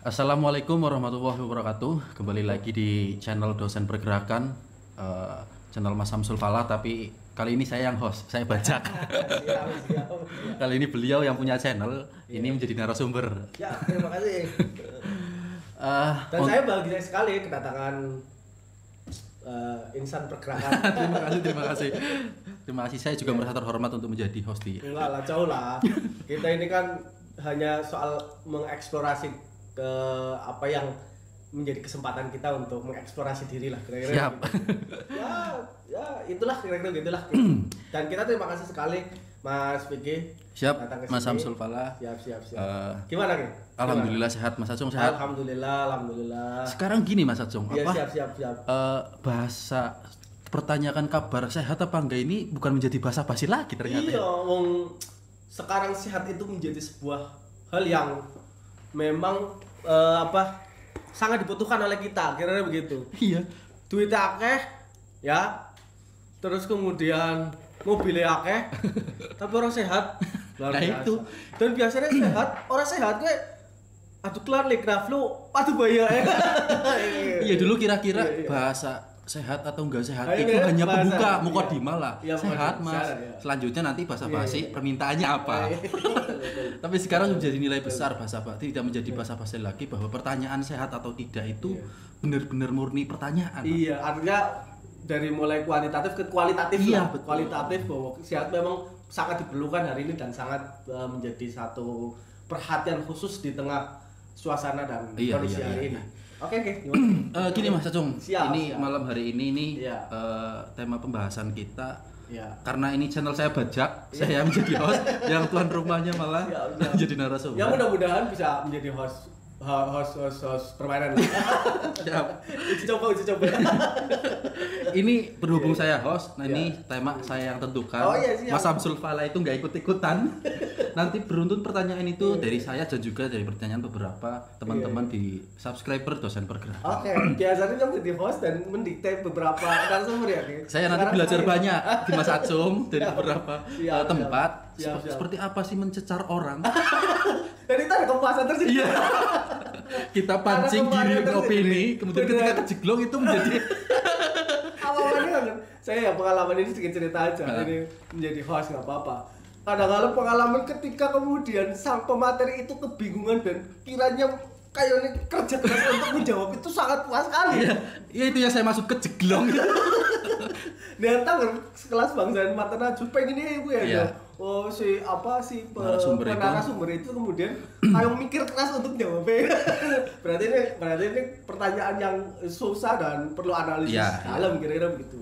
Assalamualaikum warahmatullahi wabarakatuh. Kembali lagi di channel Dosen Pergerakan, channel Mas Samsul Fala. Tapi kali ini saya yang host, saya bajak. Siap. Kali ini beliau yang punya channel, ini menjadi narasumber. Ya, terima kasih. Dan Oh, saya bahagia sekali kedatangan insan pergerakan. terima kasih. Terima kasih. Saya juga merasa terhormat untuk menjadi host di. Enggak lah, jauh lah. Kita ini kan hanya soal mengeksplorasi ke apa yang menjadi kesempatan kita untuk mengeksplorasi diri lah kira-kira. Siap. Gitu. Ya, itulah kira-kira gitulah. Dan kita terima kasih sekali Mas Vicky. Siap, datang ke Mas sini. Samsul Fala. Siap. Gimana Ki? Alhamdulillah sehat, Mas Acung sehat. Alhamdulillah. Sekarang gini Mas Acung, Iya, apa? siap. Bahasa pertanyakan kabar sehat apa enggak ini bukan menjadi bahasa basi lagi ternyata. Iya, wong sekarang sehat itu menjadi sebuah hal yang memang sangat dibutuhkan oleh kita, kira-kira begitu. Iya. Duit akeh, ya. Terus kemudian mobilnya akeh, tapi orang sehat. Luar Nah, biasa. itu. Dan biasanya sehat, orang sehat kayak aduh kelar legraf lu, aduh bahaya ya. Iya dulu kira-kira Iya. bahasa sehat atau enggak sehat Nah, itu ini hanya bahasa, pembuka iya. mukodimah lah. Iya, Sehat mukodimah, Mas. sehat, iya. Selanjutnya nanti bahasa basi Iya. permintaannya apa. Iya. Tapi sekarang menjadi nilai besar bahasa basi, tidak menjadi bahasa basi lagi bahwa pertanyaan sehat atau tidak itu Iya. benar-benar murni pertanyaan. Mas. Iya, artinya dari mulai kuantitatif ke kualitatif Iya, lah. betul. Kualitatif bahwa sehat memang sangat diperlukan hari ini dan sangat menjadi satu perhatian khusus di tengah suasana dan Iya, kondisi iya, hari iya, ini. iya. Oke, gimana? Gini Mas Acung, Siap, ini siap. malam hari ini nih Iya. tema pembahasan kita. Ya. Karena ini channel saya bajak, saya menjadi host, yang tuan rumahnya malah Siap. menjadi narasumber. Ya mudah-mudahan bisa menjadi host permainan. Siap. Uji coba. Ini berhubung saya host, nah Iya. ini tema saya yang tentukan. Oh, iya, siap. Mas Samsul Fala itu nggak ikut-ikutan. Nanti beruntun pertanyaan itu Iya. dari saya dan juga dari pertanyaan beberapa teman-teman di subscriber Dosen Pergerakan. Oke, biasanya yang jadi host dan mendikte beberapa narasumber ya. Ki? Saya nanti Sekarang belajar saya. banyak di Mas Acung dari Siap. beberapa Siap, tempat. siap. Seperti apa sih mencecar orang? Dan itu ada pembahasan tersendiri. Iya. Kita pancing Karena diri kemarin opini, kemudian beneran. ketika kejeglong itu menjadi Awalnya kan saya ya pengalaman ini sedikit cerita aja. Nah. Ini menjadi host nggak apa-apa. Kadang-kadang pengalaman ketika kemudian sang pemateri itu kebingungan dan kiranya kayak ini kerja keras untuk menjawab itu sangat puas sekali. Iya, iya itu yang saya maksud kejeglong. Datang kan sekelas bangsa mata najwa pengen ini ibu ya. Iya. Oh si narasumber itu kemudian ayo mikir keras untuk jawabnya. berarti ini pertanyaan yang susah dan perlu analisis Iya, dalam kira-kira begitu.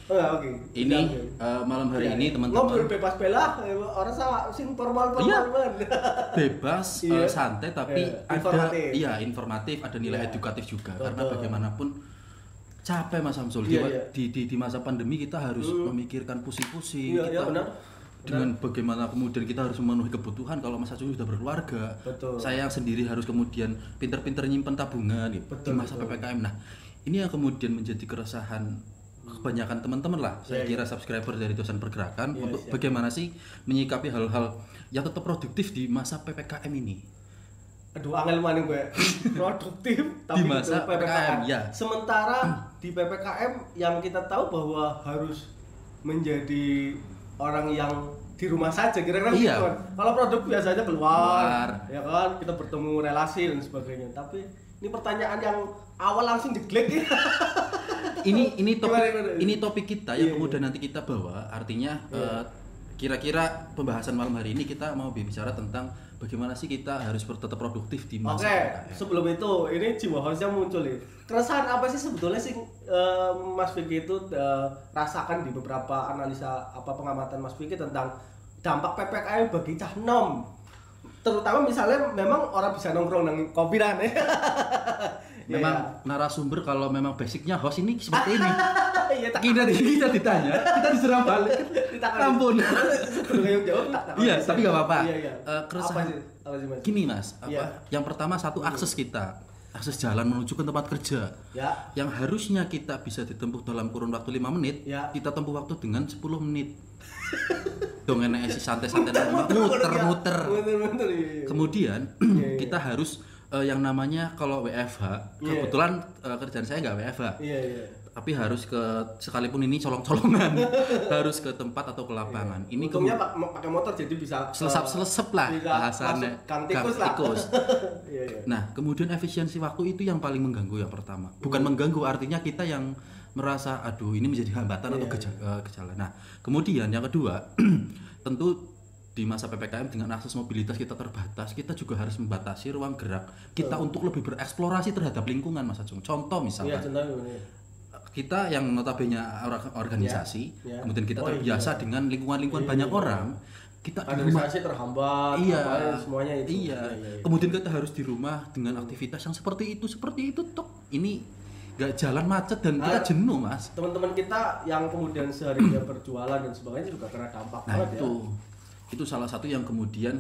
Oh, oke. Ini Siap. malam hari Iya, ini iya. teman-teman ngobrol bebas bela orang sama sing formal Iya. man. bebas, Iya. santai tapi Informatif. informatif, ada nilai Iya. edukatif juga. Betul. Karena bagaimanapun capek Mas Samsul Iya, di masa pandemi kita harus memikirkan pusing-pusing. Iya, Kita benar. dengan bagaimana kemudian kita harus memenuhi kebutuhan kalau Mas Acung sudah berkeluarga. Betul. Saya yang sendiri harus kemudian pinter-pinter nyimpen tabungan gitu, di Betul, masa betul. PPKM. Nah, ini yang kemudian menjadi keresahan kebanyakan teman-teman lah. Saya Iya, kira subscriber dari Dosen Pergerakan Iya, untuk siap. bagaimana sih menyikapi hal-hal yang tetap produktif di masa PPKM ini. Aduh, angel maning gue produktif tapi masa itu PPKM. ya. Sementara di PPKM yang kita tahu bahwa harus menjadi orang yang di rumah saja kira-kira Iya. gitu kan. Kalau produk biasanya Keluar. keluar, ya kan kita bertemu relasi dan sebagainya. Tapi ini pertanyaan yang awal langsung jeglek ya. Ini topik Gimana? ini topik kita Iya, yang kemudian nanti kita bawa. Artinya Iya. kira-kira pembahasan malam hari ini kita mau bicara tentang bagaimana sih kita harus tetap produktif di masa Oke, PPKM. sebelum itu ini jiwa harusnya muncul nih. Keresahan apa sih sebetulnya sih Mas Vicky itu rasakan di beberapa analisa pengamatan Mas Vicky tentang dampak PPKM bagi cah nom? Terutama misalnya memang orang bisa nongkrong nang kopiran ya. Memang narasumber kalau memang basicnya host ini seperti ini. Iya tak Kita ditanya, kita diserang balik. Ampun. Sebelum yang jawab tak. Iya, tapi nggak apa-apa. Iya. Keresahan. Apa sih Mas? Gini Mas, Iya. Yang pertama satu akses kita, akses jalan menuju ke tempat kerja. Ya. Yang harusnya kita bisa ditempuh dalam kurun waktu 5 menit, Ya. kita tempuh waktu dengan 10 menit. Dong enek si santai-santai muter-muter. Muter-muter. Iya. Kemudian Iya. kita harus yang namanya kalau WFH, kebetulan kerjaan saya nggak WFH. Tapi harus ke, sekalipun ini colong-colongan, harus ke tempat atau ke lapangan. Ini untungnya pakai motor jadi bisa selesap lah bahasanya. Gang tikus. Nah, kemudian efisiensi waktu itu yang paling mengganggu yang pertama. Bukan mengganggu, artinya kita yang merasa aduh ini menjadi hambatan atau gejala. Nah, kemudian yang kedua, tentu di masa PPKM dengan akses mobilitas kita terbatas, kita juga harus membatasi ruang gerak kita untuk lebih bereksplorasi terhadap lingkungan, Mas Ajung. Contoh misalnya, kita yang notabene organisasi, kemudian kita terbiasa dengan lingkungan-lingkungan banyak orang, kita organisasi terhambat, semuanya itu. Kemudian kita harus di rumah dengan aktivitas yang seperti itu toh. Ini nggak jalan macet dan kita jenuh, Mas. Teman-teman kita yang kemudian seharian berjualan dan sebagainya juga kena dampak banget itu salah satu yang kemudian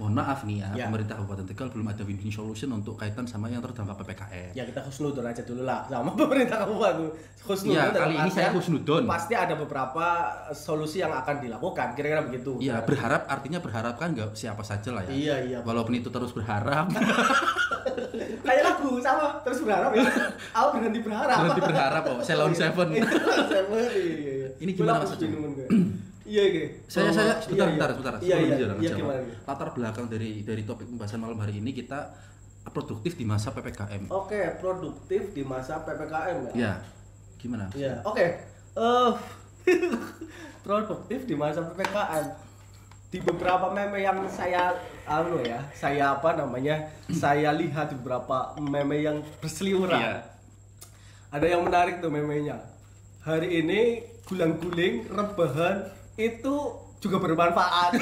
mohon maaf nih pemerintah Kabupaten Tegal belum ada win-win solution untuk kaitan sama yang terdampak PPKM. Ya kita husnudon aja dulu lah sama pemerintah Kabupaten. Ya, kali ini saya husnudon. Pasti ada beberapa solusi yang akan dilakukan, kira-kira begitu. Iya, berharap, artinya berharap kan nggak siapa saja lah ya. Iya. Walaupun itu terus berharap. Kayak lagu sama terus berharap ya. Aku berhenti berharap. Ceylon Seven. Ini gimana Mas? Iya. Saya sebentar. Iya, gimana? Latar belakang dari topik pembahasan malam hari ini, kita produktif di masa PPKM. Oke, produktif di masa PPKM ya. Iya. Gimana? Iya. Oke. Produktif di masa PPKM. Di beberapa meme yang saya saya lihat di beberapa meme yang berseliweran. Iya. Ada yang menarik tuh memenya. Hari ini gulang-guling, rebahan itu juga bermanfaat.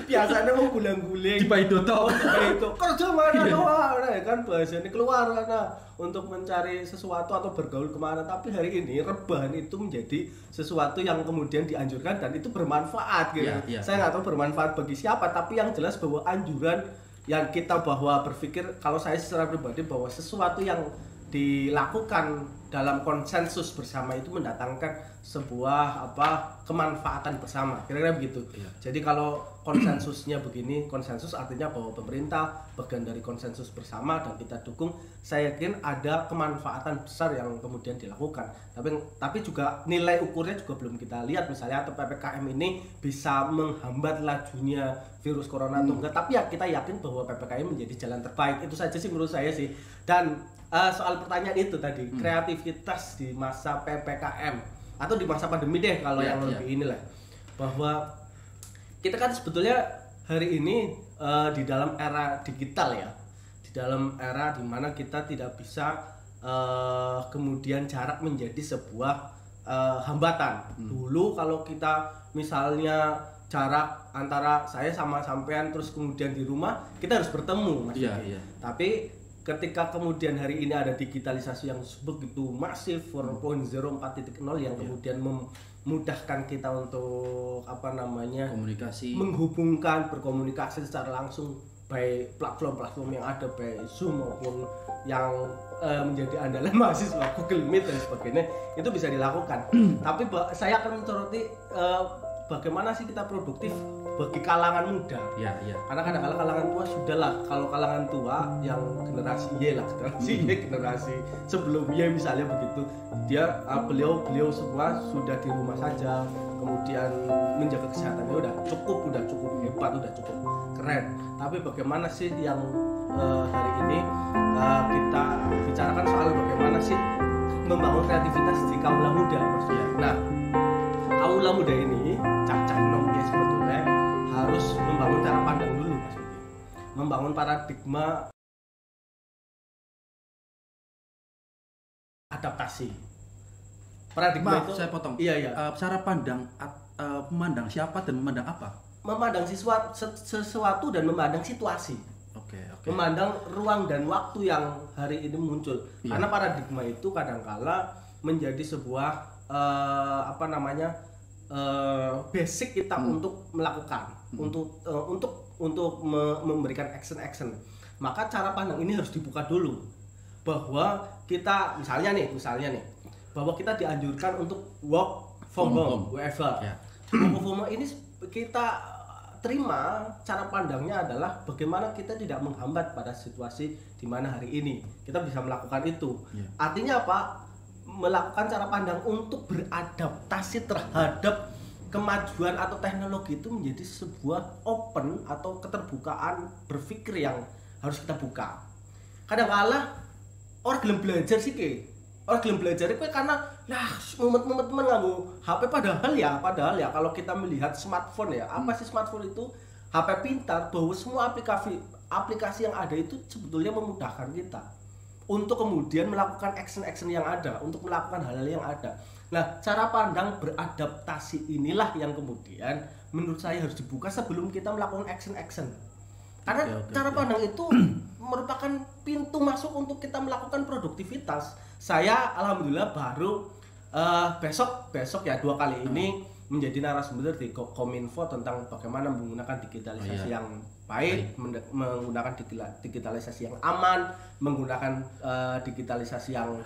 Biasanya mau gulang-guling di Paidoto kerja mana kan bahasanya keluar karena untuk mencari sesuatu atau bergaul kemana, tapi hari ini rebahan itu menjadi sesuatu yang kemudian dianjurkan dan itu bermanfaat gitu. Saya nggak tahu bermanfaat bagi siapa, tapi yang jelas bahwa anjuran yang kita bahwa berpikir, kalau saya secara pribadi bahwa sesuatu yang dilakukan dalam konsensus bersama itu mendatangkan sebuah kemanfaatan bersama, kira-kira begitu. Jadi kalau konsensusnya begini, konsensus artinya bahwa pemerintah bagian dari konsensus bersama dan kita dukung, saya yakin ada kemanfaatan besar yang kemudian dilakukan. Tapi juga nilai ukurnya juga belum kita lihat, misalnya atau PPKM ini bisa menghambat lajunya virus corona atau enggak, tapi ya kita yakin bahwa PPKM menjadi jalan terbaik. Itu saja sih menurut saya sih. Dan soal pertanyaan itu tadi, kreativitas di masa PPKM atau di masa pandemi deh kalau yang lebih inilah, bahwa kita kan sebetulnya hari ini di dalam era digital ya, di dalam era dimana kita tidak bisa kemudian jarak menjadi sebuah hambatan. Dulu kalau kita misalnya jarak antara saya sama sampean terus kemudian di rumah, kita harus bertemu, Mas. Tapi ketika kemudian hari ini ada digitalisasi yang begitu masif 4.0 4.0 yang kemudian memudahkan kita untuk komunikasi, menghubungkan, berkomunikasi secara langsung baik platform-platform yang ada baik Zoom maupun yang menjadi andalan mahasiswa Google Meet dan sebagainya, itu bisa dilakukan. Tapi saya akan mencoroti bagaimana sih kita produktif bagi kalangan muda. Karena kadang-kadang kalangan tua sudahlah, kalau kalangan tua yang generasi generasi sebelum misalnya begitu, beliau semua sudah di rumah saja, kemudian menjaga kesehatannya udah cukup hebat, udah cukup keren. Tapi bagaimana sih yang hari ini kita bicarakan soal bagaimana sih membangun kreativitas di kaula muda, maksudnya. Nah, kaula muda ini cacah nom ya sebetulnya harus membangun cara pandang dulu, Mas. Membangun paradigma adaptasi. Paradigma itu saya potong. Cara pandang memandang siapa dan memandang apa? Memandang sesuatu dan memandang situasi. Memandang ruang dan waktu yang hari ini muncul. Karena paradigma itu kadangkala menjadi sebuah basic kita untuk melakukan, untuk memberikan action. Maka cara pandang ini harus dibuka dulu, bahwa kita misalnya nih bahwa kita dianjurkan untuk work from home, WFH. Work from home ini kita terima cara pandangnya adalah bagaimana kita tidak menghambat pada situasi di mana hari ini kita bisa melakukan itu. Artinya apa? Melakukan cara pandang untuk beradaptasi terhadap kemajuan atau teknologi itu menjadi sebuah open atau keterbukaan berpikir yang harus kita buka. Kadang-kala orang gelem belajar sih orang gelem belajar itu karena mumet-mumet nganggo HP, padahal ya kalau kita melihat smartphone ya, apa sih smartphone itu? HP pintar, bahwa semua aplikasi yang ada itu sebetulnya memudahkan kita untuk kemudian melakukan action yang ada, untuk melakukan hal-hal yang ada. Nah, cara pandang beradaptasi inilah yang kemudian menurut saya harus dibuka sebelum kita melakukan action. Karena cara pandang itu merupakan pintu masuk untuk kita melakukan produktivitas. Saya alhamdulillah baru besok ya 2 kali ini menjadi narasumber di Kominfo tentang bagaimana menggunakan digitalisasi yang baik, menggunakan digitalisasi yang aman, menggunakan digitalisasi yang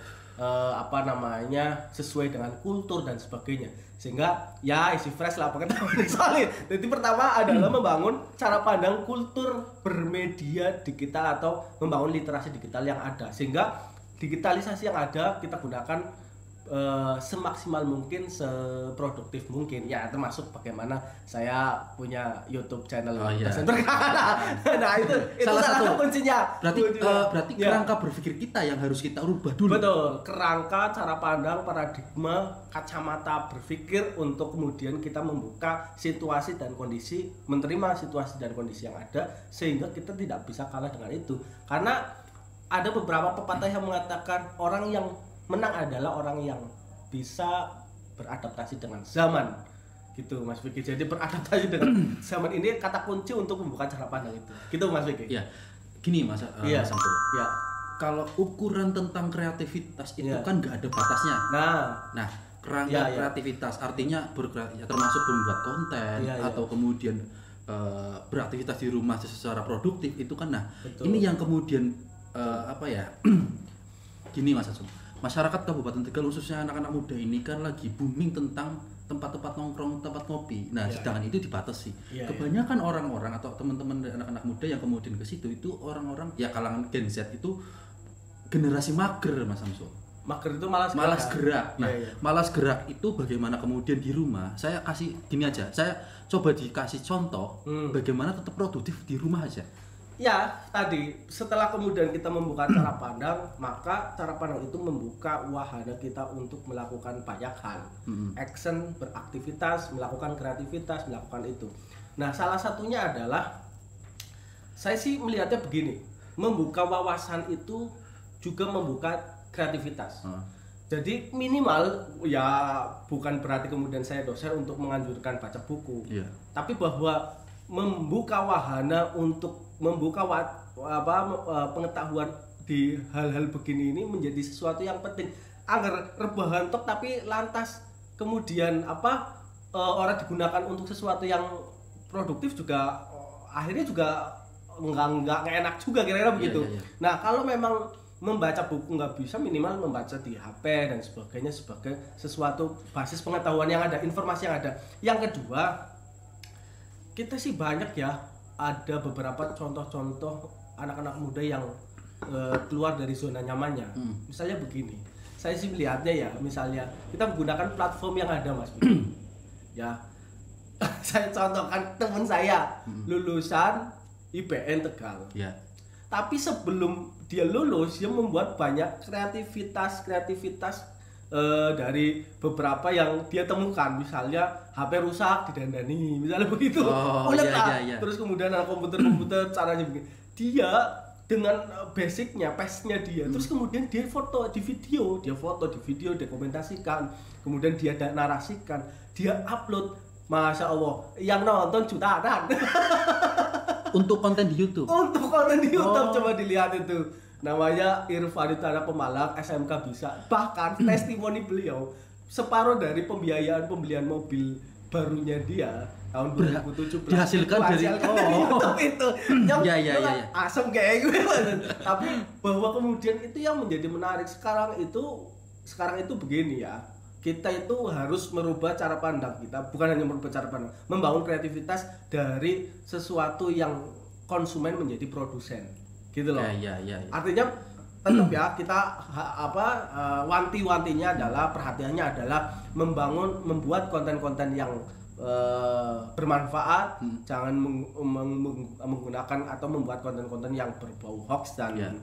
sesuai dengan kultur dan sebagainya, sehingga ya isi fresh lah pengetahuan solid. Jadi pertama adalah membangun cara pandang kultur bermedia digital atau membangun literasi digital yang ada, sehingga digitalisasi yang ada kita gunakan semaksimal mungkin, seproduktif mungkin ya, termasuk bagaimana saya punya YouTube channel dosen berkala. Nah itu salah satu kuncinya. Berarti kerangka berpikir kita yang harus kita rubah dulu. Betul, kerangka, cara pandang, paradigma, kacamata berpikir untuk kemudian kita membuka situasi dan kondisi, menerima situasi dan kondisi yang ada, sehingga kita tidak bisa kalah dengan itu. Karena ada beberapa pepatah yang mengatakan orang yang menang adalah orang yang bisa beradaptasi dengan zaman, gitu Mas Vicky. Jadi beradaptasi dengan zaman ini kata kunci untuk membuka cara pandang itu, gitu Mas Vicky. Ya, gini Mas Samsul. Ya. Kalau ukuran tentang kreativitas itu kan nggak ada batasnya. Nah, kerangka kreativitas artinya bergerak, ya, termasuk membuat konten atau kemudian beraktivitas di rumah secara produktif itu kan. Nah, ini yang kemudian gini Mas Samsul. Masyarakat Kabupaten Tegal khususnya anak-anak muda ini kan lagi booming tentang tempat-tempat nongkrong, tempat ngopi. Nah, sedangkan itu dibatasi. Kebanyakan orang-orang atau teman-teman anak-anak muda yang kemudian ke situ itu orang-orang ya kalangan Gen Z itu generasi mager, Mas Samsul. Mager itu malas gerak. Nah, malas gerak itu bagaimana kemudian di rumah? Saya kasih gini aja. Saya coba dikasih contoh bagaimana tetap produktif di rumah aja. Ya, tadi setelah kemudian kita membuka cara pandang, maka cara pandang itu membuka wahana kita untuk melakukan banyak hal. Action, beraktivitas, melakukan kreativitas, melakukan itu. Nah, salah satunya adalah saya sih melihatnya begini, membuka wawasan itu juga membuka kreativitas. Jadi minimal ya bukan berarti kemudian saya dosen untuk menganjurkan baca buku. Tapi bahwa membuka wahana untuk membuka pengetahuan di hal-hal begini ini menjadi sesuatu yang penting. Agar rebahan tok tapi lantas kemudian orang digunakan untuk sesuatu yang produktif juga akhirnya juga nggak enak juga, kira-kira begitu. Nah, kalau memang membaca buku nggak bisa, minimal membaca di HP dan sebagainya sebagai sesuatu basis pengetahuan yang ada, informasi yang ada. Yang kedua, kita sih banyak ya, ada beberapa contoh-contoh anak-anak muda yang keluar dari zona nyamannya. Misalnya begini, saya sih melihatnya ya, misalnya kita menggunakan platform yang ada, Mas. Ya, saya contohkan teman saya lulusan IPN Tegal. Tapi sebelum dia lulus, dia membuat banyak kreativitas dari beberapa yang dia temukan. Misalnya HP rusak didandani, misalnya begitu. Terus kemudian ada komputer caranya begini. Dia dengan basicnya, pasnya dia, terus kemudian dia foto di video, dia dokumentasikan, kemudian dia narasikan, dia upload. Masya Allah, yang nonton jutaan. Untuk konten di YouTube. Coba dilihat itu. Namanya Irfan Utara Pemalang, SMK bisa. Bahkan testimoni beliau separuh dari pembelian mobil barunya dia tahun 2017 dihasilkan dari YouTube itu. Ya. Asem kayak gitu. Tapi bahwa kemudian itu yang menjadi menarik sekarang itu begini ya. kita itu harus merubah cara pandang kita, bukan hanya merubah cara pandang, membangun kreativitas dari sesuatu yang konsumen menjadi produsen, gitu loh. Ya. Artinya tetap ya kita wanti-wantinya adalah, perhatiannya adalah membuat konten-konten yang bermanfaat, jangan menggunakan atau membuat konten-konten yang berbau hoax dan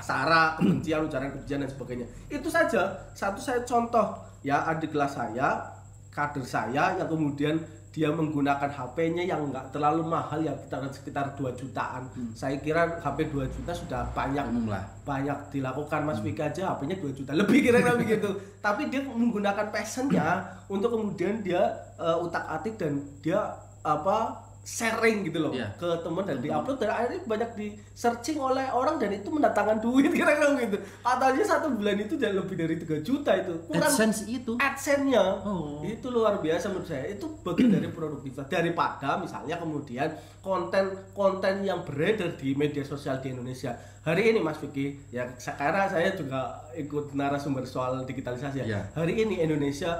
sara, kebencian, ujaran kebencian dan sebagainya. Itu saja. Saya contoh ya, adik kelas saya, kader saya yang kemudian dia menggunakan HP-nya yang enggak terlalu mahal, yang sekitar 2 jutaan. Saya kira HP 2 juta sudah banyak dilakukan. Mas Vicky aja HP-nya 2 juta lebih kira-kira begitu. Tapi dia menggunakan passion-nya untuk kemudian dia utak-atik dan dia sharing gitu loh ke teman dan diupload, dan akhirnya banyak di searching oleh orang dan itu mendatangkan duit kira-kira gitu. Katanya 1 bulan itu udah lebih dari 3 juta itu. AdSense-nya itu luar biasa menurut saya. Itu bagian dari produktivitas, daripada misalnya kemudian konten yang beredar di media sosial di Indonesia. Hari ini Mas Vicky, ya karena saya juga ikut narasumber soal digitalisasi ya. Hari ini Indonesia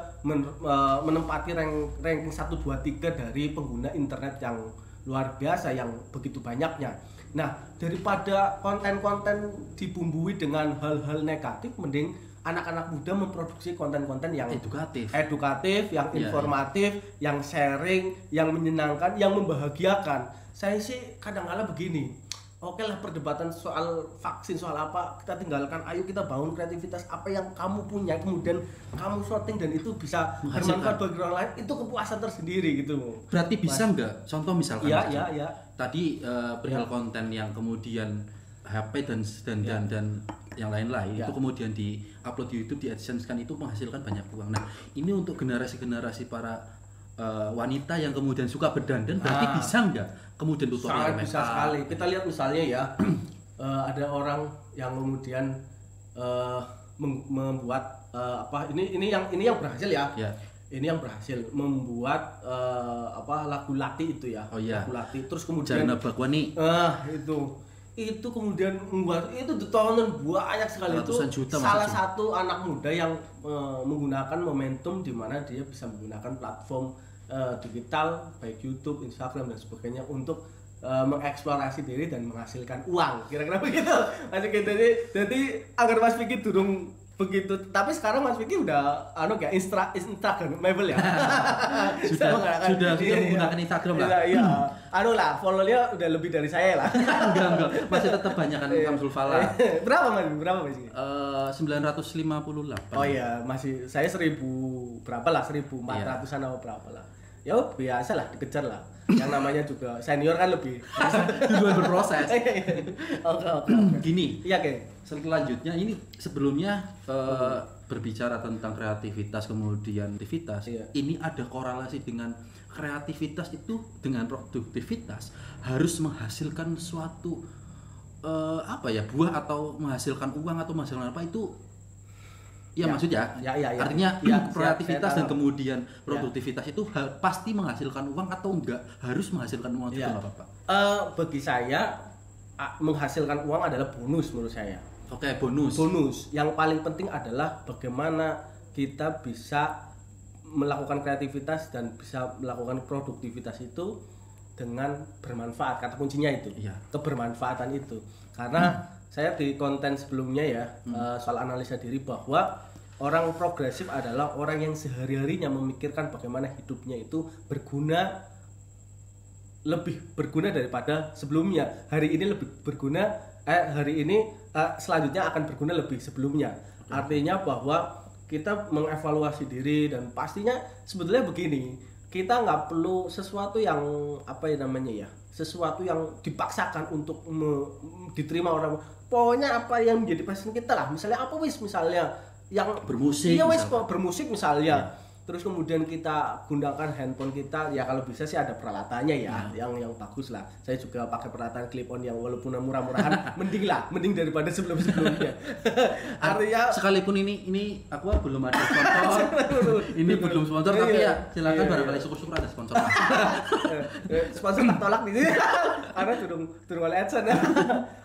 menempati ranking 1, 2, 3 dari pengguna internet yang luar biasa, yang begitu banyaknya. Nah, daripada konten-konten dibumbui dengan hal-hal negatif, mending anak-anak muda memproduksi konten-konten yang edukatif, yang informatif, yang sharing, yang menyenangkan, yang membahagiakan. Saya sih kadang-kala begini, oke lah perdebatan soal vaksin, soal apa, kita tinggalkan, ayo kita bangun kreativitas apa yang kamu punya, kemudian kamu shooting dan itu bisa bermanfaat bagi orang lain, itu kepuasan tersendiri gitu. Berarti bisa enggak? Contoh misalkan ya. Tadi perihal konten yang kemudian HP dan yang lain-lain itu kemudian di-upload di YouTube, di AdSense kan, itu menghasilkan banyak uang. Nah, ini untuk generasi-generasi para wanita yang kemudian suka berdandan, berarti bisa enggak kemudian tutorial makeup? Bisa sekali. Kita lihat misalnya ya, ada orang yang kemudian membuat ini yang berhasil ya. Ini yang berhasil membuat lagu Lati itu ya. Lagu Lati. Terus kemudian Jana Bagwani. Itu kemudian membuat itu ditonton banyak sekali. Itu salah satu anak muda yang menggunakan momentum di mana dia bisa menggunakan platform digital baik YouTube, Instagram dan sebagainya untuk mengeksplorasi diri dan menghasilkan uang, kira-kira begitu. Jadi agar Mas Vicky durung begitu, tapi sekarang Mas Vicky udah Instagramable ya. sudah menggunakan Instagram lah. Iya. Follow-nya udah lebih dari saya lah. enggak. Masih tetap banyak kan Samsul Fala. Berapa Mas? 958. Oh iya, masih saya 1000 berapa lah, 1400-an atau berapa lah. Ya biasa lah, dikejar lah. Yang namanya juga senior kan lebih duluan berproses. Oke. Gini. Iya, Oke. Selanjutnya ini sebelumnya berbicara tentang kreativitas kemudian aktivitas. Ini ada korelasi dengan kreativitas itu dengan produktivitas, harus menghasilkan suatu buah atau menghasilkan uang atau menghasilkan apa itu. Maksudnya artinya kreativitas dan kemudian produktivitas itu pasti menghasilkan uang atau enggak harus menghasilkan uang juga enggak apa-apa? Bagi saya menghasilkan uang adalah bonus menurut saya. Oke, bonus. Yang paling penting adalah bagaimana kita bisa melakukan kreativitas dan bisa melakukan produktivitas itu dengan bermanfaat. Kata kuncinya itu. Kebermanfaatan itu. Karena saya di konten sebelumnya ya soal analisa diri bahwa orang progresif adalah orang yang sehari-harinya memikirkan bagaimana hidupnya itu lebih berguna daripada sebelumnya. Hari ini lebih berguna, selanjutnya akan berguna lebih sebelumnya. Artinya bahwa kita mengevaluasi diri dan pastinya sebetulnya begini, kita nggak perlu sesuatu yang sesuatu yang dipaksakan untuk diterima orang. Pokoknya apa yang menjadi passion kita lah. Misalnya misalnya yang bermusik. Bermusik misalnya. terus kemudian kita gunakan handphone kita, ya kalau bisa sih ada peralatannya ya, yang bagus lah. Saya juga pakai peralatan clip on yang walaupun murah-murahan mending daripada sebelumnya. Artinya sekalipun ini aku belum ada sponsor. Ini belum sponsor tapi ya silakan barangkali syukur-syukur ada sponsor. Sponsor tak tolak di sini. Karena durung oleh AdSense.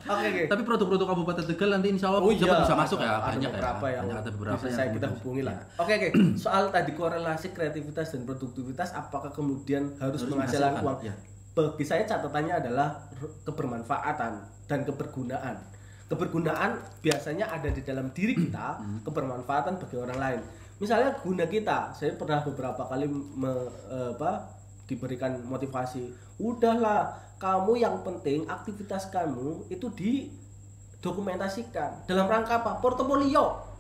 Oke. Tapi produk-produk Kabupaten Tegal nanti insya Allah bisa masuk ya, banyak beberapa ya. yang Ada beberapa bisa yang kita hubungi lah. Oke. Soal tadi korelasi kreativitas dan produktivitas, apakah kemudian harus menghasilkan uang? Ya. Bagi saya catatannya adalah kebermanfaatan dan kebergunaan. Kebergunaan biasanya ada di dalam diri kita, kebermanfaatan bagi orang lain. Misalnya guna kita, saya pernah beberapa kali diberikan motivasi, udahlah kamu yang penting aktivitas kamu itu didokumentasikan dalam rangka apa? Portofolio.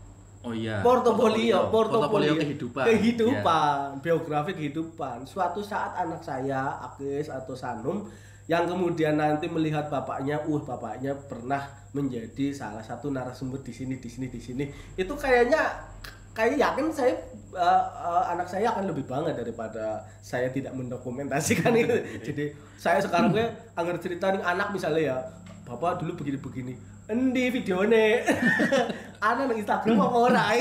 Oh iya. Portofolio kehidupan. Biografi kehidupan. Suatu saat anak saya, Akis atau Sanum yang kemudian nanti melihat bapaknya pernah menjadi salah satu narasumber di sini. Itu kayak yakin saya anak saya akan lebih bangga daripada saya tidak mendokumentasikan itu. Jadi saya sekarang anggar cerita nih anak misalnya ya, bapak dulu begini. Endi videone. Ana nang Instagram apa ora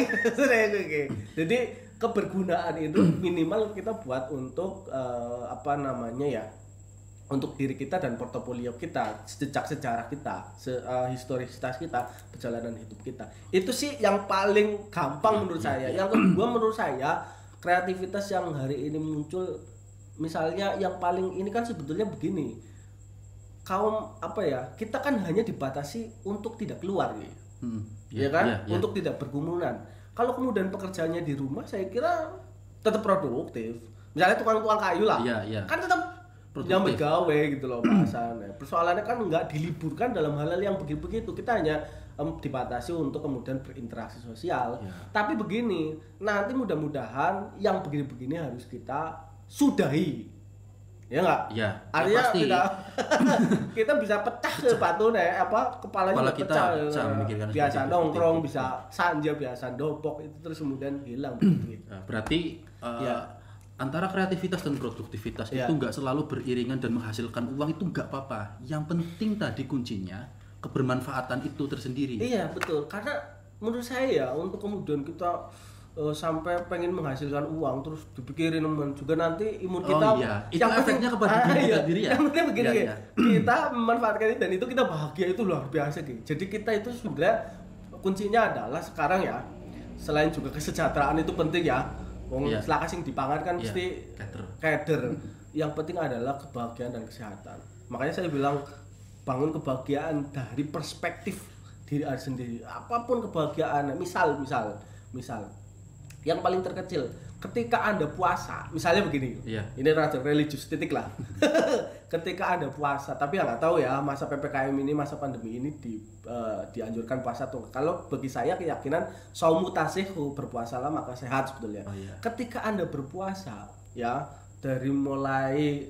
Jadi kebergunaan itu minimal kita buat untuk untuk diri kita dan portofolio kita, jejak sejarah kita, historisitas kita, perjalanan hidup kita. Itu sih yang paling gampang menurut saya. Yang kedua menurut saya, kreativitas yang hari ini muncul, misalnya yang paling ini kan sebetulnya begini. Kita kan hanya dibatasi untuk tidak keluar untuk tidak bergumulan. Kalau kemudian pekerjaannya di rumah, saya kira tetap produktif. Misalnya tukang kayu lah, kan tetap yang bergawe gitu loh bahasannya. Persoalannya kan nggak diliburkan dalam hal-hal yang begitu. Kita hanya dibatasi untuk kemudian berinteraksi sosial. Tapi begini, nanti mudah-mudahan yang begini-begini harus kita sudahi. Ya enggak? Ya, artinya pasti. kita bisa pecah ke batu kepalanya kita pecah. Biasa nongkrong, bisa sanja, biasa dopok itu terus kemudian hilang begitu. Berarti antara kreativitas dan produktivitas itu enggak selalu beriringan dan menghasilkan uang, itu enggak apa-apa. Yang penting tadi kuncinya kebermanfaatan itu tersendiri. Iya, betul. Karena menurut saya untuk kemudian kita sampai pengen menghasilkan uang terus dipikirin juga nanti imun kita itu yang efeknya kepada diri sendiri ya. Yang penting begini kita memanfaatkan itu dan itu kita bahagia, itu luar biasa gitu. Jadi kita itu sebenarnya kuncinya adalah sekarang ya, selain juga kesejahteraan itu penting ya. Selaka sing dipangan kan mesti kader. Yang penting adalah kebahagiaan dan kesehatan. Makanya saya bilang bangun kebahagiaan dari perspektif diri Anda sendiri. Apapun kebahagiaan, misal yang paling terkecil, ketika Anda puasa, misalnya begini, ini rada religius titik lah. Ketika Anda puasa, tapi ya nggak tahu ya masa PPKM ini, masa pandemi ini dianjurkan puasa tuh. Kalau bagi saya keyakinan saumu tasihu, berpuasalah maka sehat sebetulnya. Ketika Anda berpuasa, ya dari mulai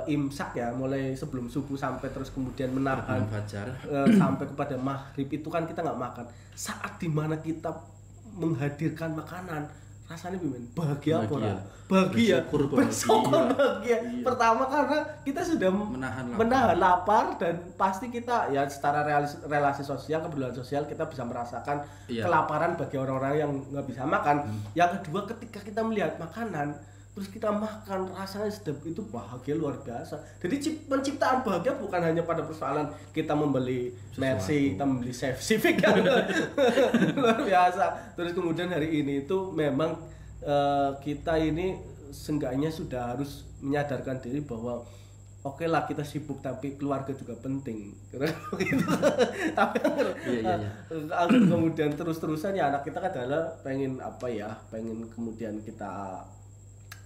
imsak ya, mulai sebelum subuh sampai terus kemudian menahan fajar sampai kepada maghrib itu kan kita nggak makan. Saat dimana kita menghadirkan makanan, rasanya bahagia. Bersyukur bahagia. Pertama karena kita sudah menahan lapar dan pasti kita ya secara relasi sosial, kebetulan sosial kita bisa merasakan kelaparan bagi orang-orang yang nggak bisa makan. Yang kedua, ketika kita melihat makanan terus kita makan, rasanya sedap, itu bahagia luar biasa. Jadi penciptaan bahagia bukan hanya pada persoalan kita membeli Mercy, kita membeli Civic kan. Luar biasa. Terus kemudian hari ini itu memang kita ini seenggaknya sudah harus menyadarkan diri bahwa oke lah kita sibuk tapi keluarga juga penting. Gitu. Tapi kemudian terus-terusan ya anak kita kan adalah pengen kemudian kita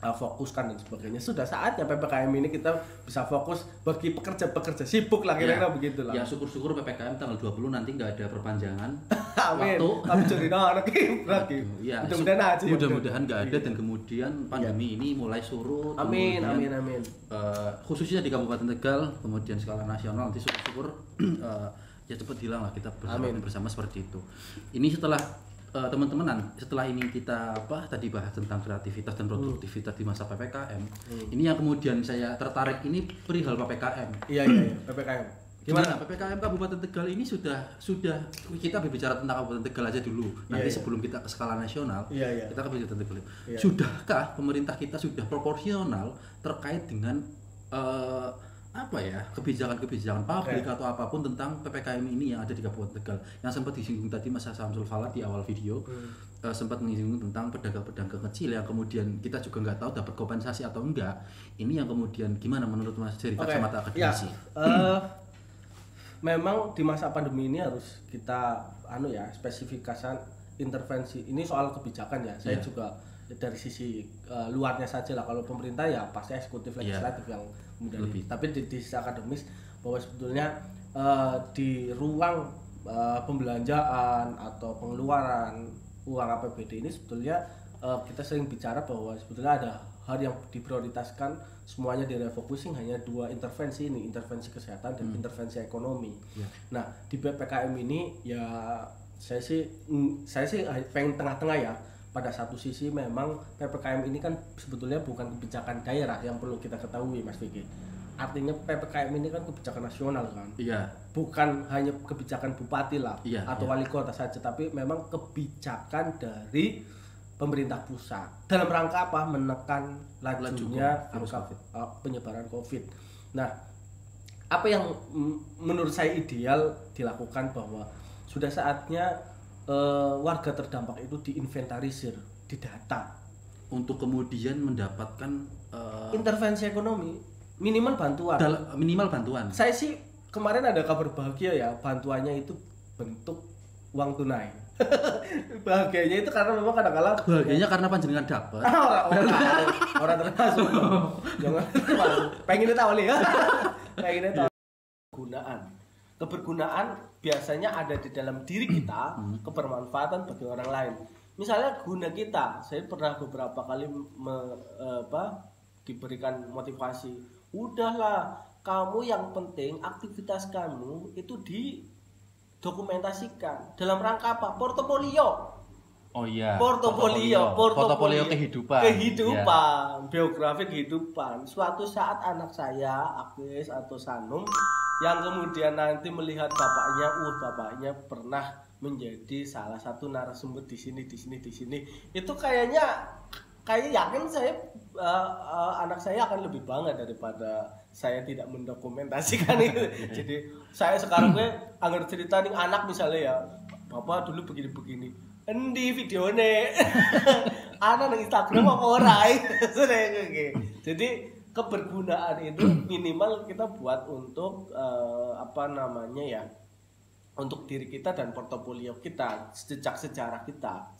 fokuskan dan sebagainya. Sudah saatnya PPKM ini kita bisa fokus bagi pekerja-pekerja sibuk lah kira-kira begitulah. Ya syukur-syukur PPKM tanggal 20 nanti nggak ada perpanjangan. Amin. Tapi jadi anak lagi. Ya, mudah-mudahan nggak ada dan kemudian pandemi ini mulai surut. Amin. Khususnya di Kabupaten Tegal, kemudian skala nasional nanti syukur-syukur ya cepat hilang lah, kita bersama seperti itu. Ini setelah teman-teman setelah ini kita tadi bahas tentang kreativitas dan produktivitas di masa PPKM. Ini yang kemudian saya tertarik ini perihal PPKM. Iya, PPKM. Gimana PPKM Kabupaten Tegal ini sudah kita berbicara tentang Kabupaten Tegal aja dulu. Nanti sebelum kita ke skala nasional, kita ke Kabupaten Tegal. Sudahkah pemerintah kita sudah proporsional terkait dengan kebijakan publik atau apapun tentang PPKM ini yang ada di Kabupaten Tegal, yang sempat disinggung tadi Mas Samsul Falad di awal video, sempat menyinggung tentang pedagang-pedagang kecil yang kemudian kita juga nggak tahu dapat kompensasi atau enggak. Ini yang kemudian gimana menurut Mas dari kacamata akademisi? Memang di masa pandemi ini harus kita spesifikasikan intervensi. Ini soal kebijakan ya. Saya juga dari sisi luarnya saja lah. Kalau pemerintah ya pasti eksekutif legislatif yang kemudian lebih. Tapi di sisi akademis bahwa sebetulnya di ruang pembelanjaan atau pengeluaran uang APBD ini sebetulnya kita sering bicara bahwa sebetulnya ada hal yang diprioritaskan, semuanya direfocusing hanya 2 intervensi ini, intervensi kesehatan dan intervensi ekonomi. Nah di PPKM ini ya saya sih pengen tengah-tengah ya. Pada satu sisi memang PPKM ini kan sebetulnya bukan kebijakan daerah yang perlu kita ketahui Mas Vicky. Artinya PPKM ini kan kebijakan nasional kan. Bukan hanya kebijakan bupati lah atau wali kota saja, tapi memang kebijakan dari pemerintah pusat dalam rangka apa? Menekan lajunya angka penyebaran COVID. Nah, apa yang menurut saya ideal dilakukan bahwa sudah saatnya warga terdampak itu diinventarisir, didata untuk kemudian mendapatkan intervensi ekonomi, minimal bantuan. Saya sih kemarin ada kabar bahagia ya, bantuannya itu bentuk uang tunai. Bahagianya itu karena memang kadang-kadang bahagianya karena panjenengan dapat. Orang termasuk. Jangan termasuk. Pengen tahu nih ya. Pengen tahu kebergunaan biasanya ada di dalam diri kita, kebermanfaatan bagi orang lain. Misalnya guna kita, saya pernah beberapa kali diberikan motivasi, udahlah kamu yang penting aktivitas kamu itu didokumentasikan dalam rangka apa? Portofolio. Portofolio kehidupan, biografi kehidupan. Suatu saat anak saya, Agnes atau Sanum, yang kemudian nanti melihat bapaknya pernah menjadi salah satu narasumber di sini, itu kayak yakin saya anak saya akan lebih bangga daripada saya tidak mendokumentasikan itu. Jadi saya sekarang agar cerita nih anak misalnya ya, bapak dulu begini endi videone anak nang Instagram apa ora. Jadi kebergunaan itu minimal kita buat untuk untuk diri kita dan portofolio kita, jejak sejarah kita,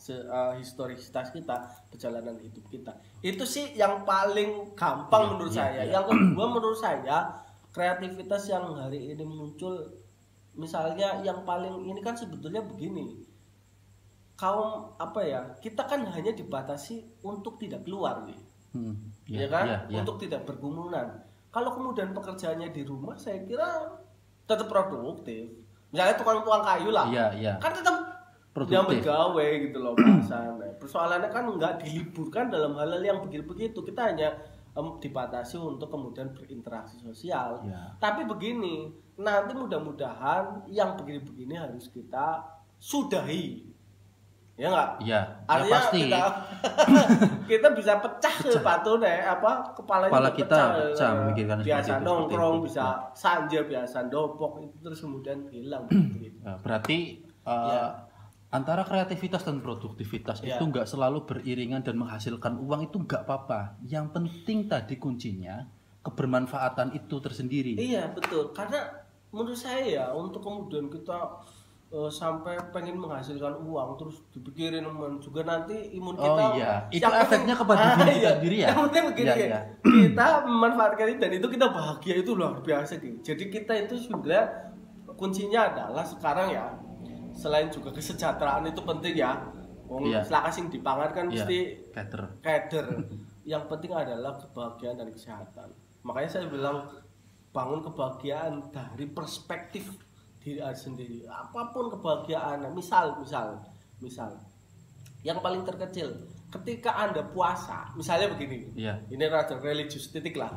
historisitas kita, perjalanan hidup kita. Itu sih yang paling gampang menurut saya. Yang kedua menurut saya, kreativitas yang hari ini muncul, misalnya yang paling ini kan sebetulnya begini. Kita kan hanya dibatasi untuk tidak keluar nih. Untuk tidak bergumunan. Kalau kemudian pekerjaannya di rumah, saya kira tetap produktif. Misalnya tukang kayu lah, kan tetap dia bergawe gitu loh bahasanya. Persoalannya kan nggak diliburkan dalam hal-hal yang begitu-begitu. Kita hanya dibatasi untuk kemudian berinteraksi sosial. Tapi begini, nanti mudah-mudahan yang begini-begini harus kita sudahi. Ya nggak? Artinya pasti. Kita bisa pecah batu kepala kita pecah memikirkan biasa nongkrong, bisa sanja, biasa dopok itu terus kemudian hilang. Berarti antara kreativitas dan produktivitas itu nggak selalu beriringan dan menghasilkan uang, itu nggak apa-apa. Yang penting tadi kuncinya kebermanfaatan itu tersendiri. Iya betul, karena menurut saya untuk kemudian kita sampai pengen menghasilkan uang terus dipikirin juga nanti imun kita itu efeknya kepada diri kita sendiri ya. Yang penting begini kita memanfaatkan itu dan itu kita bahagia, itu luar biasa gitu. Jadi kita itu sudah kuncinya adalah sekarang ya, selain juga kesejahteraan itu penting ya. Selaka sing dipangan kan mesti kader. Yang penting adalah kebahagiaan dan kesehatan. Makanya saya bilang bangun kebahagiaan dari perspektif diri sendiri, apapun kebahagiaan. Misal Yang paling terkecil, ketika Anda puasa, misalnya begini, ini rada religius titik lah.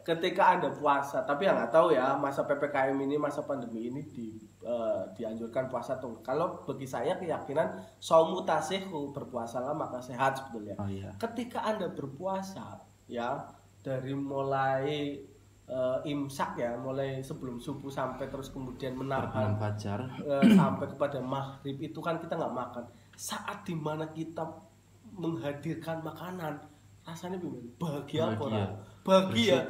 Ketika Anda puasa, tapi ya nggak tahu ya masa PPKM ini, masa pandemi ini dianjurkan puasa tuh. Kalau bagi saya keyakinan saumu tasihu, berpuasalah maka sehat sebetulnya. Ketika Anda berpuasa, ya dari mulai imsak ya, mulai sebelum subuh sampai terus kemudian menahan fajar sampai kepada maghrib itu kan kita nggak makan. Saat dimana kita menghadirkan makanan, rasanya gimana? Bahagia apa? Bahagia. Bahagia.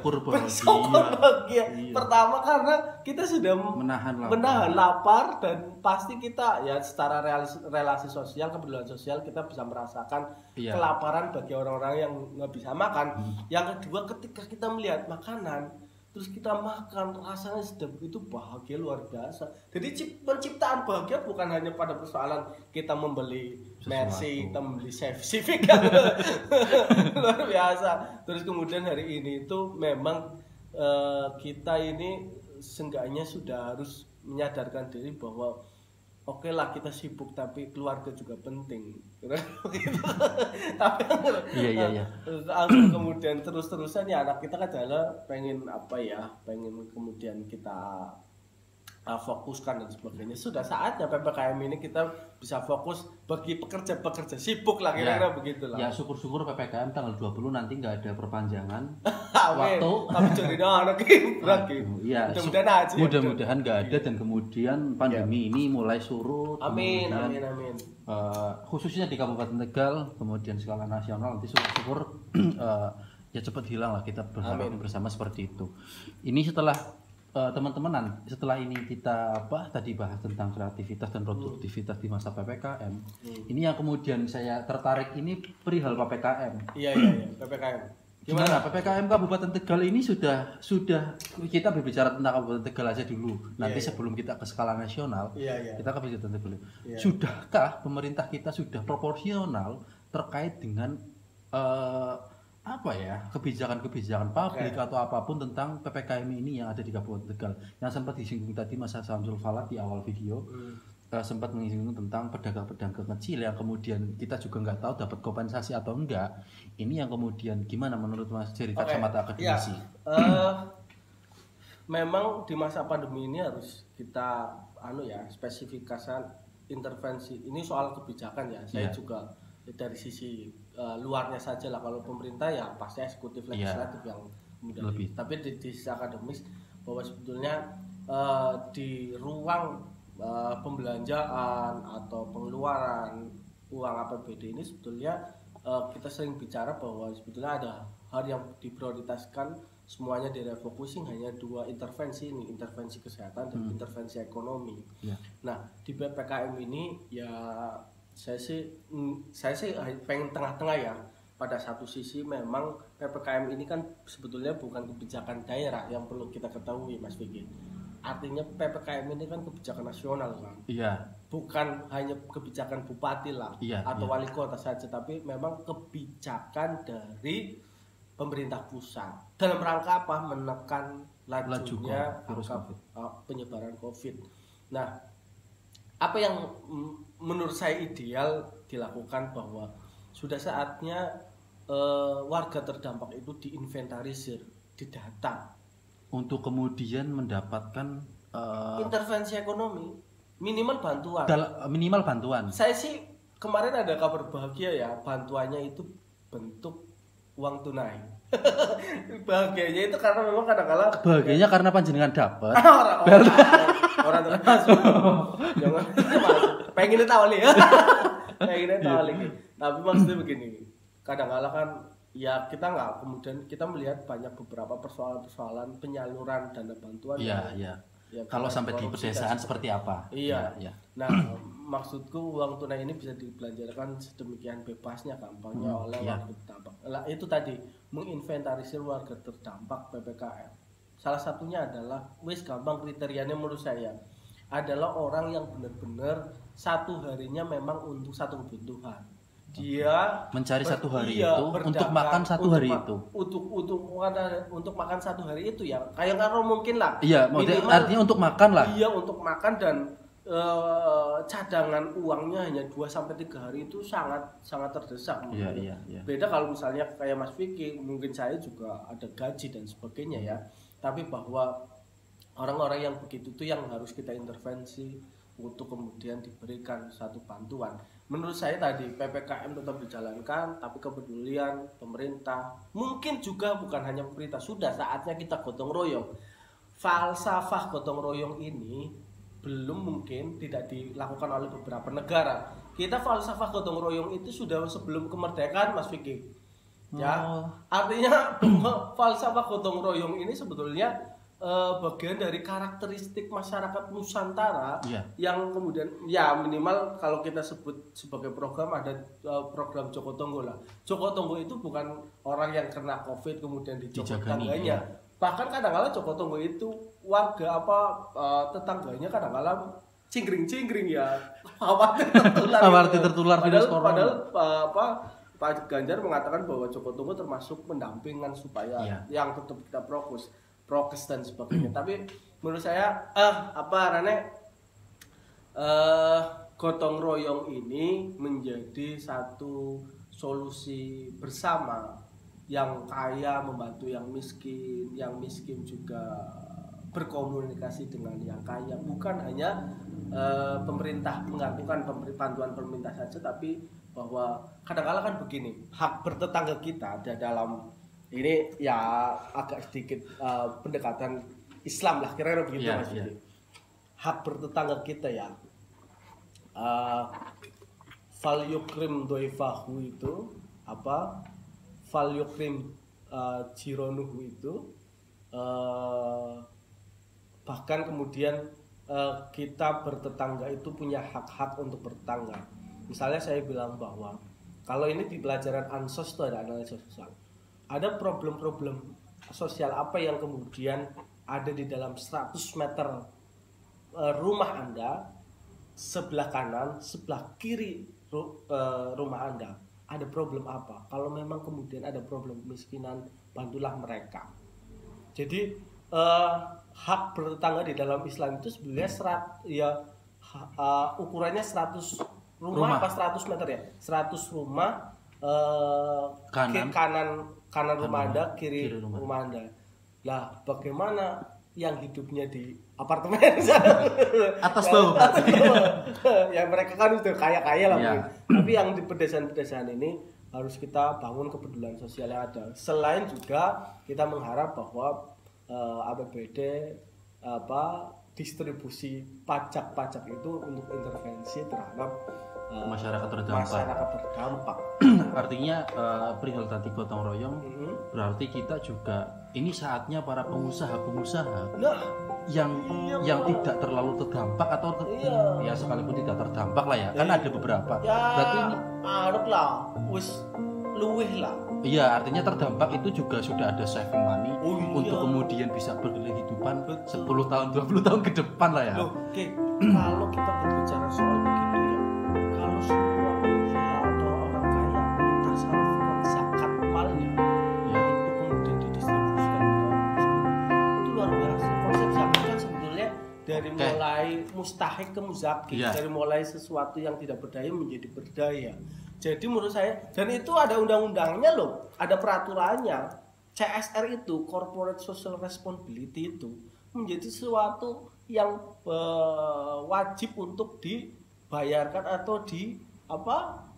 Iya. Pertama karena kita sudah menahan lapar dan pasti kita ya secara relasi sosial, kepedulian sosial kita bisa merasakan kelaparan bagi orang-orang yang nggak bisa makan. Yang kedua, ketika kita melihat makanan terus kita makan, rasanya sudah begitu bahagia luar biasa. Jadi penciptaan bahagia bukan hanya pada persoalan kita membeli Mercy, kita membeli Civic luar biasa. Terus kemudian hari ini itu memang kita ini seenggaknya sudah harus menyadarkan diri bahwa oke lah kita sibuk tapi keluarga juga penting. Tapi iya. Kemudian terus-terusan ya anak kita kan adalah pengen kemudian kita fokuskan dan sebagainya. Sudah saatnya PPKM ini kita bisa fokus bagi pekerja-pekerja sibuk lah kira-kira begitulah. Ya syukur-syukur PPKM tanggal 20 nanti nggak ada perpanjangan waktu. Tapi jadi anak lagi. Mudah-mudahan nggak ada dan kemudian pandemi ini mulai surut. Amin. Khususnya di Kabupaten Tegal, kemudian skala nasional nanti syukur-syukur ya cepat hilang lah, kita bersama seperti itu. Ini setelah teman-teman, setelah ini kita tadi bahas tentang kreativitas dan produktivitas di masa PPKM. Ini yang kemudian saya tertarik ini perihal PPKM. Iya, PPKM. Gimana PPKM Kabupaten Tegal ini sudah kita berbicara tentang Kabupaten Tegal aja dulu. Nanti sebelum kita ke skala nasional, kita ke Kabupaten Tegal. Sudahkah pemerintah kita sudah proporsional terkait dengan kebijakan-kebijakan publik atau apapun tentang PPKM ini yang ada di Kabupaten Tegal, yang sempat disinggung tadi Mas Samsul Falad di awal video, sempat menyinggung tentang pedagang-pedagang kecil yang kemudian kita juga nggak tahu dapat kompensasi atau enggak. Ini yang kemudian gimana menurut Mas dari kacamata akademisi? Memang di masa pandemi ini harus kita spesifikasikan intervensi. Ini soal kebijakan ya. Saya juga dari sisi luarnya saja lah, kalau pemerintah ya pasti eksekutif legislatif yang kemudian lebih. Tapi di sisi akademis bahwa sebetulnya di ruang pembelanjaan atau pengeluaran uang APBD ini sebetulnya kita sering bicara bahwa sebetulnya ada hal yang diprioritaskan, semuanya direfocusing hanya dua intervensi ini, intervensi kesehatan dan intervensi ekonomi. Nah di PPKM ini ya saya sih pengen tengah-tengah ya. Pada satu sisi memang PPKM ini kan sebetulnya bukan kebijakan daerah yang perlu kita ketahui Mas Vicky. Artinya PPKM ini kan kebijakan nasional kan. Bukan hanya kebijakan bupati lah atau wali kota saja, tapi memang kebijakan dari pemerintah pusat dalam rangka apa? Menekan lajunya penyebaran COVID. Nah, apa yang menurut saya ideal dilakukan bahwa sudah saatnya warga terdampak itu diinventarisir, didata untuk kemudian mendapatkan intervensi ekonomi, minimal bantuan. Saya sih kemarin ada kabar bahagia ya, bantuannya itu bentuk uang tunai. Bahagianya itu karena memang kadang-kala bahagianya karena panjenengan dapat orang termasuk jangan pengen tawali ya tapi maksudnya begini, kadang-kala kan ya kita nggak, kemudian kita melihat banyak beberapa persoalan penyaluran dana bantuan ya kalau sampai di pedesaan seperti apa. Nah maksudku uang tunai ini bisa dibelanjakan sedemikian bebasnya gampangnya oleh warga terdampak. Itu tadi menginventarisir warga terdampak PPKM. Salah satunya adalah gampang kriterianya menurut saya adalah orang yang benar-benar satu harinya memang untuk satu kebutuhan. Dia mencari satu hari itu untuk makan satu hari itu. Untuk makan satu hari itu ya. Kayak kalau mungkin lah. Iya, artinya untuk makan lah. Iya, untuk makan dan cadangan uangnya hanya 2 sampai 3 hari itu sangat sangat terdesak. Iya. Beda kalau misalnya kayak Mas Vicky, mungkin saya juga ada gaji dan sebagainya ya. Tapi bahwa orang-orang yang begitu itu yang harus kita intervensi untuk kemudian diberikan satu bantuan. Menurut saya tadi PPKM tetap dijalankan, tapi kepedulian pemerintah, mungkin juga bukan hanya pemerintah, sudah saatnya kita gotong royong. Falsafah gotong royong ini belum mungkin tidak dilakukan oleh beberapa negara. Kita falsafah gotong royong itu sudah sebelum kemerdekaan, Mas Vicky. Ya, artinya falsafah gotong royong ini sebetulnya bagian dari karakteristik masyarakat Nusantara yang kemudian ya minimal kalau kita sebut sebagai program ada program Joko Tonggo lah. Joko Tonggo itu bukan orang yang kena COVID kemudian dijogok tangganya. Bahkan kadang-kadang Joko Tonggo itu warga tetangganya kadang-kadang cingkring-cingkring ya khawatir tertular virus corona. Padahal Pak Ganjar mengatakan bahwa Joko Tonggo termasuk pendampingan supaya yang tetap kita prokes dan sebagainya. Tapi menurut saya gotong royong ini menjadi satu solusi bersama, yang kaya membantu yang miskin juga berkomunikasi dengan yang kaya, bukan hanya pemerintah menggantungkan bantuan pemerintah saja, tapi bahwa kadang-kadang kan begini, hak bertetangga kita ada dalam ini ya agak sedikit pendekatan Islam lah kira-kira begitu Mas. Hak bertetangga kita ya, fal yukrim doifahu itu apa, fal yukrim jironuhu itu bahkan kemudian kita bertetangga itu punya hak-hak untuk bertetangga. Misalnya saya bilang bahwa kalau ini di pelajaran ansos itu ada analisis sosial, ada problem-problem sosial apa yang kemudian ada di dalam 100 meter rumah Anda, sebelah kanan, sebelah kiri rumah Anda, ada problem apa? Kalau memang kemudian ada problem kemiskinan, bantulah mereka. Jadi hak bertetangga di dalam Islam itu sebenarnya ukurannya 100 rumah apa 100 meter ya? 100 rumah kanan rumah Anda, kiri rumah Anda. Lah, bagaimana yang hidupnya di apartemen atas bawah? Ya mereka kan sudah kaya-kaya lah mungkin. Tapi yang di pedesaan-pedesaan ini harus kita bangun kepedulian sosial yang ada. Selain juga kita mengharap bahwa APBD distribusi pajak-pajak itu untuk intervensi terhadap masyarakat terdampak. Artinya perihal tadi gotong royong, berarti kita juga ini saatnya para pengusaha-pengusaha yang tidak terlalu terdampak atau ya sekalipun tidak terdampak lah ya, kan ada beberapa. Berarti ini luweh lah. Iya, artinya terdampak itu juga sudah ada saving money untuk kemudian bisa berkehidupan 10 tahun, 20 tahun ke depan lah ya. Kalau kita berbicara soal begitu ya, kalau semua pengusaha atau orang kaya mentasarufkan zakat malnya untuk kemudian didistribusikan ke orang miskin, itu luar biasa. Konsep zakat kan sebetulnya dari mulai mustahik ke muzakir, dari mulai sesuatu yang tidak berdaya menjadi berdaya. Jadi menurut saya, dan itu ada undang-undangnya loh, ada peraturannya. CSR itu, Corporate Social Responsibility itu menjadi sesuatu yang wajib untuk dibayarkan atau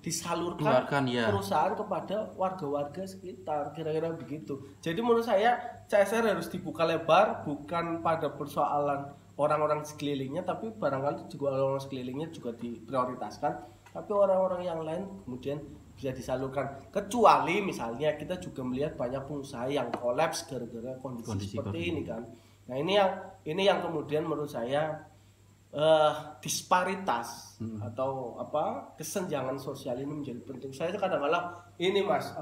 disalurkan perusahaan kepada warga-warga sekitar, kira-kira begitu. Jadi menurut saya CSR harus dibuka lebar, bukan pada persoalan orang-orang sekelilingnya, tapi barangkali juga orang-orang sekelilingnya juga diprioritaskan. Tapi orang-orang yang lain kemudian bisa disalurkan. Kecuali misalnya kita juga melihat banyak pengusaha yang kolaps gara-gara kondisi seperti ini kan. Nah ini yang kemudian menurut saya disparitas atau kesenjangan sosial ini menjadi penting. Saya kadang-kadang ini Mas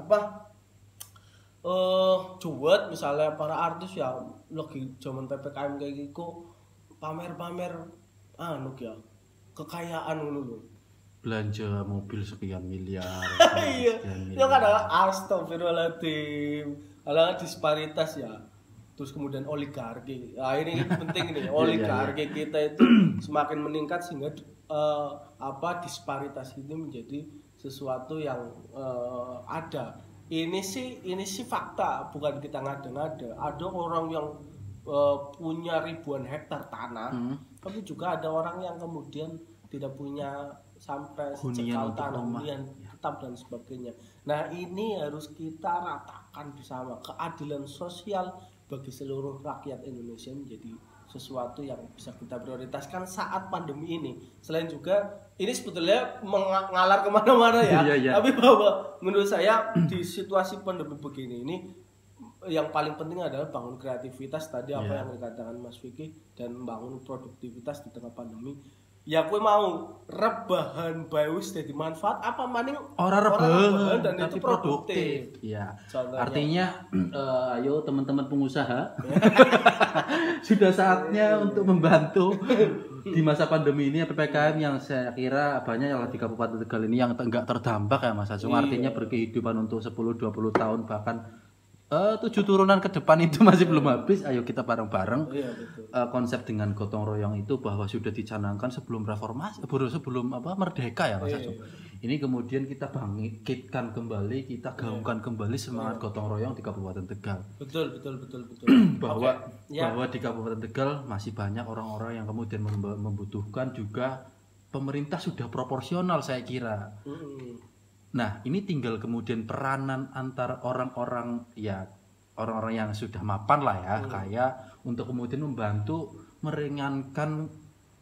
cuat misalnya para artis ya lagi zaman PPKM kayak gitu pamer-pamer kekayaan dulu. Belanja mobil sekian miliar. Iya. Ya kadang astagfirullahaladzim. Ada disparitas ya. terus kemudian oligarki. Nah, ini penting nih, oligarki kita itu semakin meningkat sehingga disparitas ini menjadi sesuatu yang ada. Ini sih fakta, bukan kita ngada-ngada. Ada orang yang punya ribuan hektar tanah, tapi juga ada orang yang kemudian tidak punya sampai secekal tanah, hunian tetap dan sebagainya. Nah, ini harus kita ratakan bersama. Keadilan sosial bagi seluruh rakyat Indonesia menjadi sesuatu yang bisa kita prioritaskan saat pandemi ini. Selain juga ini sebetulnya mengalar kemana-mana ya, tapi bahwa menurut saya di situasi pandemi begini ini yang paling penting adalah bangun kreativitas tadi apa yang dikatakan Mas Vicky, dan membangun produktivitas di tengah pandemi. Ya kue mau rebahan bagus jadi manfaat apa maning orang rebahan dan itu produktif. Ya. Artinya ayo teman-teman pengusaha sudah saatnya untuk membantu di masa pandemi ini PPKM yang saya kira banyak yang di Kabupaten Tegal ini yang enggak terdampak ya Mas Acung. Artinya berkehidupan untuk 10-20 tahun bahkan 7 turunan ke depan itu masih belum habis. Ayo kita bareng-bareng konsep dengan gotong royong itu bahwa sudah dicanangkan sebelum reformasi, sebelum merdeka ya Mas Acung. Ini kemudian kita bangkitkan kembali, kita gaungkan kembali semangat gotong royong di Kabupaten Tegal. Betul. bahwa di Kabupaten Tegal masih banyak orang-orang yang kemudian membutuhkan, juga pemerintah sudah proporsional saya kira. Nah, ini tinggal kemudian peranan antar orang-orang yang sudah mapan lah ya, kayak untuk kemudian membantu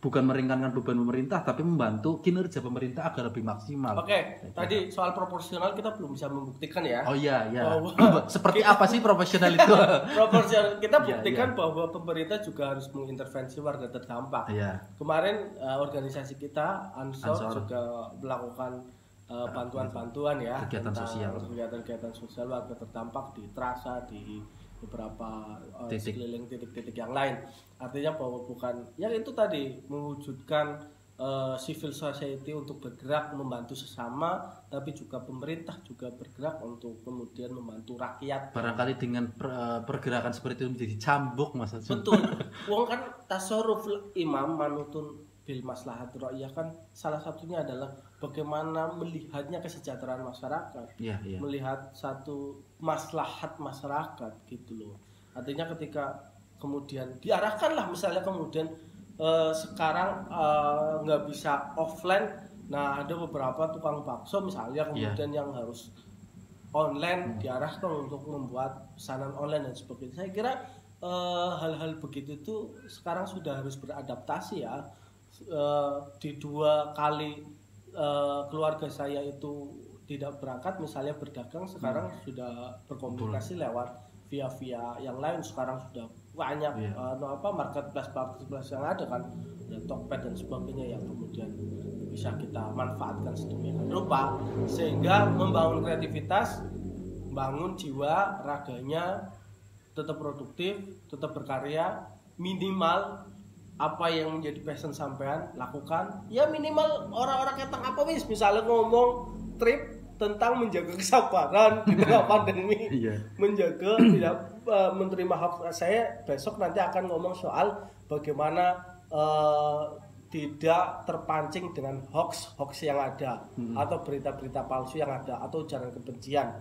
bukan meringankan beban pemerintah, tapi membantu kinerja pemerintah agar lebih maksimal. Oke, tadi soal proporsional kita belum bisa membuktikan ya. Oh iya. Seperti apa sih proporsional itu? Proporsional kita buktikan bahwa pemerintah juga harus mengintervensi warga terdampak. Kemarin organisasi kita Ansor juga melakukan bantuan-bantuan ya, kegiatan sosial warga terdampak di Trasa, di beberapa sekeliling titik-titik yang lain. Artinya bahwa bukan yang itu tadi mewujudkan civil society untuk bergerak membantu sesama, tapi juga pemerintah juga bergerak untuk kemudian membantu rakyat. Barangkali dengan pergerakan seperti itu menjadi cambuk Mas. Betul. Wong kan tasarruf imam manutun bil maslahat ra'iyah kan salah satunya adalah bagaimana melihatnya kesejahteraan masyarakat, melihat satu maslahat masyarakat gitu loh. Artinya ketika kemudian diarahkanlah misalnya kemudian sekarang nggak bisa offline, nah ada beberapa tukang bakso misalnya kemudian yang harus online diarahkan untuk membuat pesanan online dan sebagainya. Saya kira hal-hal begitu tuh sekarang sudah harus beradaptasi ya. Di 2 kali keluarga saya itu tidak berangkat misalnya berdagang, sekarang sudah berkomunikasi lewat via yang lain. Sekarang sudah banyak marketplace yang ada kan, ada Tokped dan sebagainya yang kemudian bisa kita manfaatkan sedemikian rupa sehingga membangun kreativitas, bangun jiwa raganya tetap produktif, tetap berkarya, minimal apa yang menjadi passion sampean lakukan. Ya minimal orang-orang ketang apa wis misalnya ngomong trip tentang menjaga kesabaran di tengah pandemi, menjaga tidak menerima hoax. Saya besok nanti akan ngomong soal bagaimana tidak terpancing dengan hoax yang ada atau berita-berita palsu yang ada atau ujaran kebencian.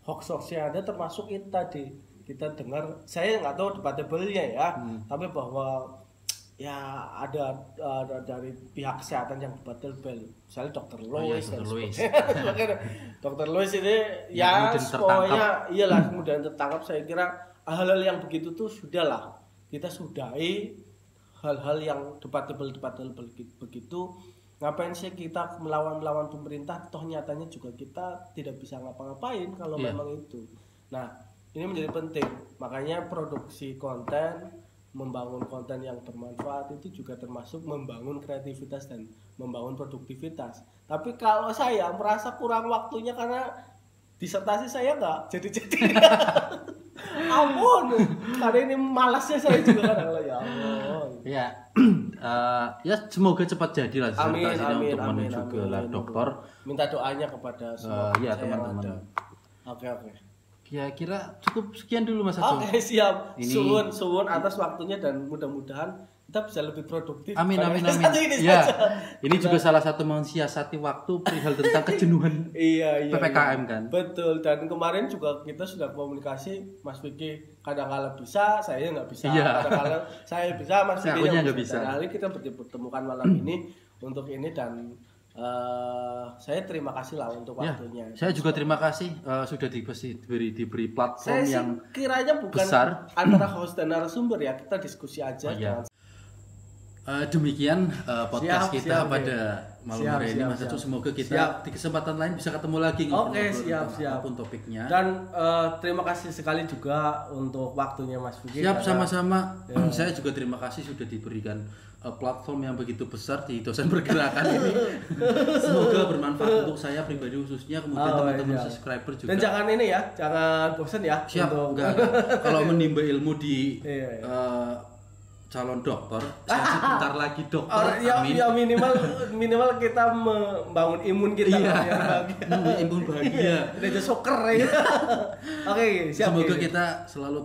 Hoax yang ada termasuk itu tadi kita dengar, saya nggak tahu debatable-nya ya, tapi bahwa ya ada dari pihak kesehatan yang debatable, misalnya Dr. Lois, Dr. Lois ini ya semuanya iyalah kemudian tertangkap. Saya kira hal-hal yang begitu tuh sudahlah kita sudahi, hal-hal yang debatable begitu. Ngapain sih kita melawan pemerintah, toh nyatanya juga kita tidak bisa ngapa-ngapain kalau memang itu. Nah ini menjadi penting, makanya produksi konten, membangun konten yang bermanfaat itu juga termasuk membangun kreativitas dan membangun produktivitas. Tapi kalau saya merasa kurang waktunya karena disertasi saya nggak jadi ampun, karena ini malasnya saya juga kadang ya ampun. Ya semoga cepat jadi lah disertasinya untuk menuju ke doktor. Minta doanya kepada semua teman-teman. Oke. Kira-kira cukup sekian dulu Mas Agung. Oke, siap. Ini- Suwun atas waktunya dan mudah-mudahan kita bisa lebih produktif. Amin. Satu ini Ya, saja. ini juga salah satu mensiasati waktu perihal tentang kejenuhan Iya. PPKM kan. Betul, dan kemarin juga kita sudah komunikasi, Mas Vicky kadang-kala bisa, saya nggak bisa. Iya. Kadang-kala saya bisa, Mas Vicky Akunya yang nggak bisa. Dan hari ini kita bertemukan malam ini untuk ini dan saya terima kasih lah untuk Ya, waktunya. saya juga terima kasih sudah diberi platform Saya sih yang kiranya bukan besar. antara host dan narasumber ya, kita diskusi aja. Oh, iya. Jangan- demikian podcast Siap, kita siap, pada malam Siap, hari ini siap, Mas Agung. siap. Semoga kita Siap. di kesempatan lain bisa ketemu lagi Oke, ngobrol-ngobrol siap, tentang siap. apapun topiknya. Dan terima kasih sekali juga untuk waktunya Mas Vicky. Siap, karena- sama-sama. Saya juga terima kasih sudah diberikan platform yang begitu besar di dosen pergerakan ini. Semoga bermanfaat untuk saya pribadi khususnya, kemudian teman-teman iya. subscriber juga. Dan jangan ini ya, jangan bosan ya. Siap, untuk- enggak. Kalau menimba ilmu di Iya, iya. calon dokter, saya sebentar lagi dokter. Amin. Ya minimal kita membangun imun kita. Iya. Yang bahagia. Imun bahagia. Udah jadi soccer ya. Oke, siap. Semoga Oke. kita selalu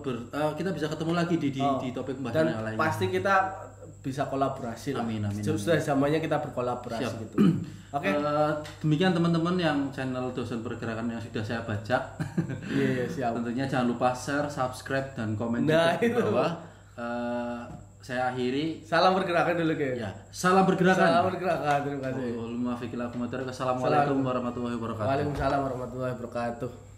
kita bisa ketemu lagi di topik pembahasan Dan yang lain. pasti kita bisa kolaborasi lah. Amin. Sudah zamannya kita berkolaborasi Siap. gitu. Oke. Demikian teman-teman yang channel dosen pergerakan yang sudah saya bajak. Iya, siap. Tentunya jangan lupa share, subscribe, dan komen Nah, juga di itu. bawah. Saya akhiri. Salam pergerakan dulu, Ke. Ya, salam pergerakan. Salam pergerakan, terima kasih. Assalamualaikum warahmatullahi wabarakatuh. Waalaikumsalam warahmatullahi wabarakatuh.